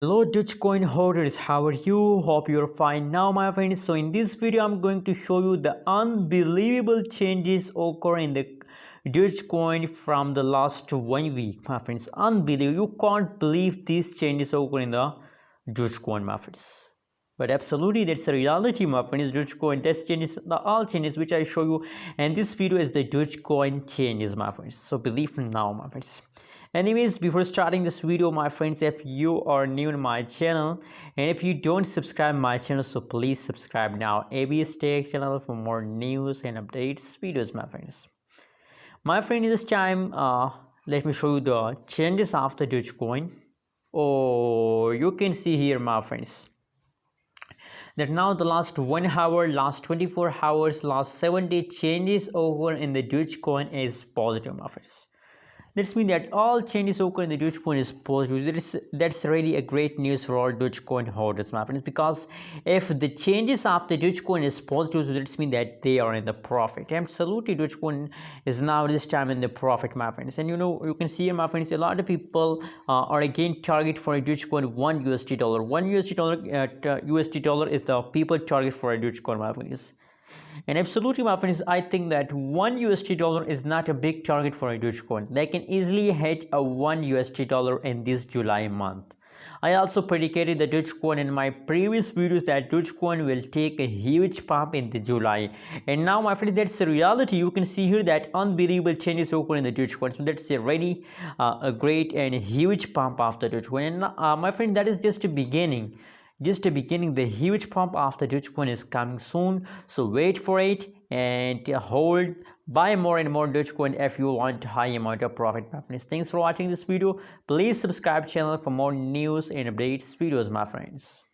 Hello Dogecoin holders, how are you? Hope you're fine now my friends. So in this video I'm going to show you the unbelievable changes occur in the Dogecoin from the last 1 week my friends. Unbelievable. You can't believe these changes occur in the Dogecoin my friends. But absolutely that's a reality my friends. Dogecoin that's changes, the all changes which I show you, and this video is the Dogecoin changes my friends. So believe now my friends. Anyways, before starting this video my friends, if you are new to my channel and if you don't subscribe my channel, so please subscribe now. ABS Tech channel for more news and updates videos my friends. My friend, this time let me show you the changes of the Dogecoin. Oh, you can see here my friends that now the last 1 hour, last 24 hours, last 7 day changes over in the Dogecoin is positive my friends. This means that all changes occur in the Dogecoin is positive. That's really a great news for all Dogecoin holders, my friends. Because if the changes of the Dogecoin is positive, so that means that they are in the profit. Absolutely, Dogecoin is now this time in the profit, my friends. And you can see here, my friends, a lot of people are again target for a Dogecoin $1 USD. $1 USD is the people target for a Dogecoin, my friends. And absolutely my friends, I think that $1 USD is not a big target for a Dogecoin. They can easily hit a $1 USD in this July month. I also predicated the Dogecoin in my previous videos that Dogecoin will take a huge pump in the July. And now my friends, that's the reality. You can see here that unbelievable changes occur in the Dogecoin. So that's a really a great and huge pump of the Dogecoin. And my friend, that is just a beginning. The huge pump of the Dogecoin is coming soon, so wait for it and hold, buy more and more Dogecoin if you want high amount of profit my friends. Thanks for watching this video. Please subscribe channel for more news and updates videos my friends.